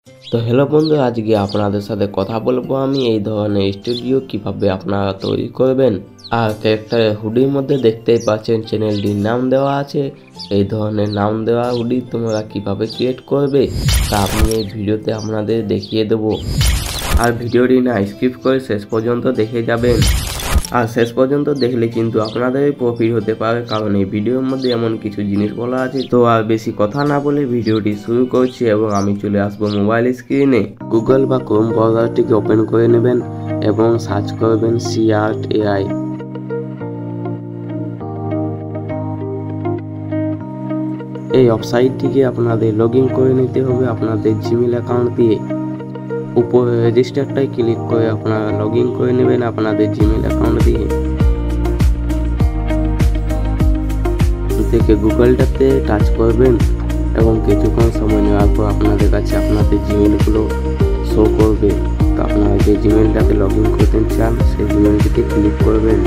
তো হ্যালো বন্ধু, আজকে আপনাদের সাথে কথা বলবো আমি এই ধরনের স্টুডিও কিভাবে আপনারা তৈরি করবেন। আর ক্যারেক্টারের হুডির মধ্যে দেখতেই পাচ্ছেন চ্যানেলটির নাম দেওয়া আছে। এই ধরনের নাম দেওয়া হুডি তোমরা কিভাবে ক্রিয়েট করবে তা আমি এই ভিডিওতে আপনাদের দেখিয়ে দেবো। আর ভিডিওটি না স্কিপ করে শেষ পর্যন্ত দেখে যাবেন। আর শেষ পর্যন্ত দেখলে কিন্তু আপনাদেরই প্রফিট হতে পারে, কারণ এই ভিডিওর মধ্যে এমন কিছু জিনিস বলা আছে। তো আর বেশি কথা না বলে ভিডিওটি শুরু করছি এবং আমি চলে আসবো মোবাইল স্ক্রিনে। গুগল বা ক্রোম ব্রাউজারটিকে ওপেন করে নেবেন এবং সার্চ করবেন CART AI। এই ওয়েবসাইটটিকে আপনাদের লগ ইন করে নিতে হবে আপনাদের জিমেল অ্যাকাউন্ট দিয়ে। উপরে রেজিস্টারটাই ক্লিক করে আপনারা লগ ইন করে নেবেন আপনাদের জিমেল অ্যাকাউন্ট দিয়ে। থেকে গুগলটাতে টাচ করবেন এবং কিছুক্ষণ সময় নেওয়ার পর আপনাদের কাছে আপনাদের জিমেলগুলো শো করবে। তো আপনারা যে জিমেলটাতে লগ ইন করতে চান সেই জিমেলটিতে ক্লিক করবেন।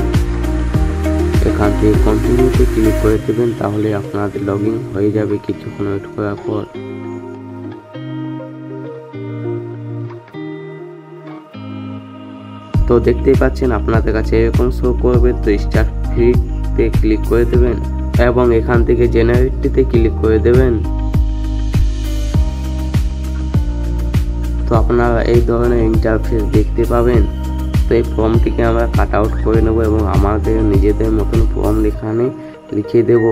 এখান থেকে কন্টিনিউতে ক্লিক করে দেবেন, তাহলে আপনাদের লগ ইন হয়ে যাবে কিছুক্ষণ ওয়েট করার পর। তো দেখতেই পাচ্ছেন আপনাদের কাছে এরকম শো করবে। তো স্টার্ট ফ্রিতে ক্লিক করে দেবেন এবং এখান থেকে জেনারেটটিতে ক্লিক করে দেবেন। তো আপনারা এই ধরনের ইন্টারফেস দেখতে পাবেন। তো এই ফর্মটিকে আমরা কাট আউট করে নেব এবং আমাদের নিজেদের মতন ফর্ম এখানে লিখে দেব।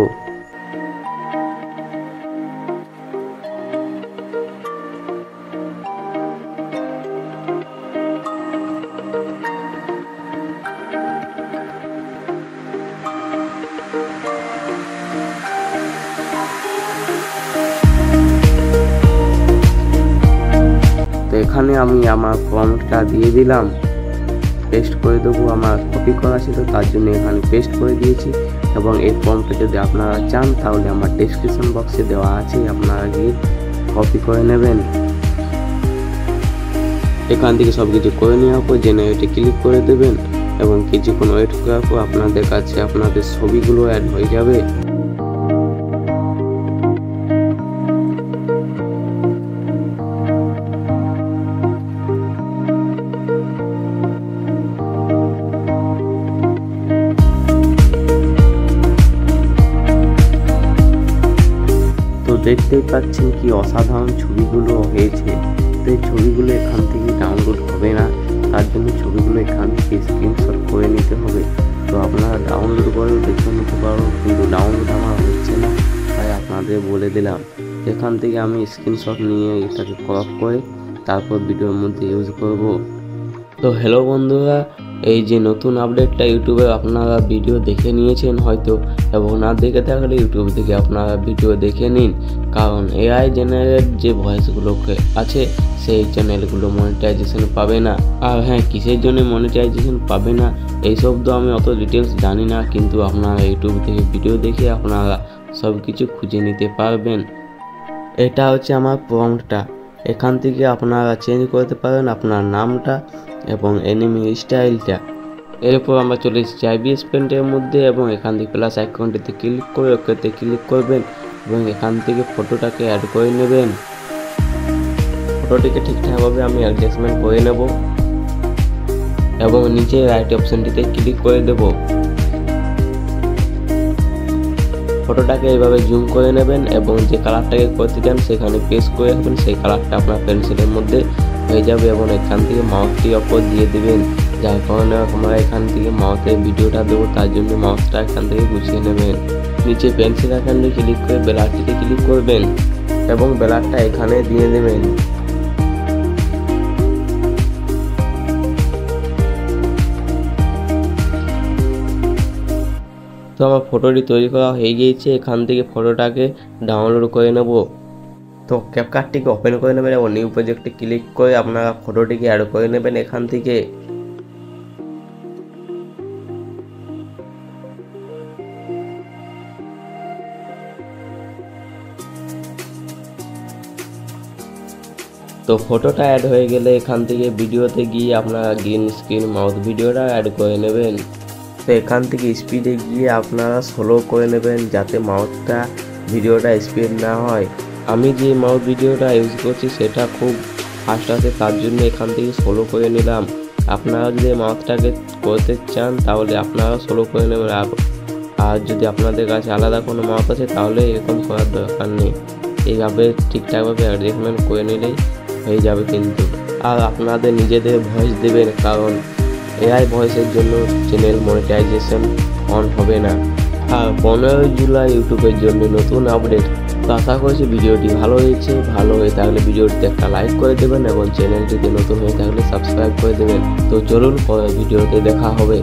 তো এখানে আমি আমার ফর্মটা দিয়ে দিলাম, পেস্ট করে দেবো। আমার কপি করা ছিল তার জন্য এখানে পেস্ট করে দিয়েছি। এবং এই ফর্মটা যদি আপনারা চান তাহলে আমার ডেসক্রিপশন বক্সে দেওয়া আছে, আপনারা গিয়ে কপি করে নেবেন। এখান থেকে সব কিছু করে নেওয়ার পর জেনারেটে ক্লিক করে দেবেন এবং কিছুক্ষণ ওয়েট করার পর আপনাদের কাছে আপনাদের ছবিগুলো অ্যাড হয়ে যাবে। দেখতেই পাচ্ছেন কি অসাধারণ ছবিগুলো হয়েছে। তো এই ছবিগুলো এখান থেকে ডাউনলোড হবে না, তার জন্য ছবিগুলো এখান থেকে স্ক্রিনশট করে নিতে হবে। তো আপনারা ডাউনলোড করেও দেখে নিতে পারো, কিন্তু ডাউনলোড আমার হচ্ছে না, তাই আপনাদের বলে দিলাম। এখান থেকে আমি স্ক্রিনশট নিয়ে এটাকে ক্রপ করে তারপর ভিডিওর মধ্যে ইউজ করব। তো হ্যালো বন্ধুরা, এই যে নতুন আপডেটটা ইউটিউবে আপনারা ভিডিও দেখে নিয়েছেন হয়তো, এবং না দেখে থাকলে ইউটিউব থেকে আপনারা ভিডিও দেখে নিন, কারণ AI জেনারেট যে ভয়েসগুলো আছে সেই চ্যানেলগুলো মনিটাইজেশন পাবে না। আর হ্যাঁ, কিসের জন্য মনিটাইজেশন পাবে না এই সব তো আমি অত ডিটেলস জানি না, কিন্তু আপনারা ইউটিউব থেকে ভিডিও দেখে আপনারা সব কিছু খুঁজে নিতে পারবেন। এটা হচ্ছে আমার প্রম্পটটা। এখান থেকে আপনারা চেঞ্জ করতে পারেন আপনার নামটা এবং এনিমি স্টাইলটা। এরপর আমরা চলে এসেছি IBS পেন্টের মধ্যে এবং এখান থেকে প্লাস আইকনটিতে ক্লিক করে ওকেতে ক্লিক করবেন এবং এখান থেকে ফটোটাকে অ্যাড করে নেবেন। ফটোটিকে ঠিকঠাকভাবে আমি অ্যাডজাস্টমেন্ট করে নেব এবং নিচে রাইট অপশনটিতে ক্লিক করে দেব। ফটোটাকে এইভাবে জুম করে নেবেন এবং যে কালারটাকে করতে চান সেখানে প্রেস করে রাখবেন, সেই কালারটা আপনার পেন্সিলের মধ্যে হয়ে যাবে এবং এখান থেকে মাউসটি অপর দিয়ে দেবেন। যার কারণে আমরা এখান থেকে মাউসের ভিডিওটা দেবো, তার জন্য মাউসটা এখান থেকে গুছিয়ে নেবেন। নিচে পেন্সিল আইকনে ক্লিক করে ব্লারটিতে ক্লিক করবেন এবং ব্লারটা এখানে দিয়ে দেবেন। তো আমার ফটোটি তৈরি করা হয়ে গিয়েছে, এখান থেকে ফটোটাকে ডাউনলোড করে নেব। তো ক্যাপকাটটিকে ওপেন করে নেবেন এবং নিউ প্রজেক্টে ক্লিক করে আপনারা ফটোটিকে অ্যাড করে নেবেন এখান থেকে। তো ফটোটা অ্যাড হয়ে গেলে এখান থেকে ভিডিওতে গিয়ে আপনারা গ্রিন স্ক্রিন মাউথ ভিডিওটা অ্যাড করে নেবেন। তো এখান থেকে স্পিডে গিয়ে আপনারা স্লো করে নেবেন যাতে মাউথটা ভিডিওটা স্পিড না হয়। আমি যে মাউথ ভিডিওটা ইউজ করছি সেটা খুব ফার্স্ট আসে, তার জন্য এখান থেকে সোলো করে নিলাম। আপনারা যদি মাউথটাকে করতে চান তাহলে আপনারা সোলো করে নেবেন, আর যদি আপনাদের কাছে আলাদা কোনো মাউথ আছে তাহলে এরকম করার দরকার নেই। এইভাবে ঠিকঠাকভাবে অ্যাডজাস্টমেন্ট করে নিলেই হয়ে যাবে কিন্তু। আর আপনাদের নিজেদের ভয়েস দেবেন, কারণ এআই ভয়েসের জন্য চ্যানেল মনিটাইজেশন অন হবে না। আর 15 জুলাই ইউটিউবের জন্য নতুন আপডেট। তো আশা করছি ভিডিওটি ভালো হয়েছে। ভালো হয়ে থাকলে ভিডিওটিতে একটা লাইক করে দেবেন এবং চ্যানেলটিতে নতুন হয়ে থাকলে সাবস্ক্রাইব করে দেবেন। তো চলুন পরের ভিডিওতে দেখা হবে।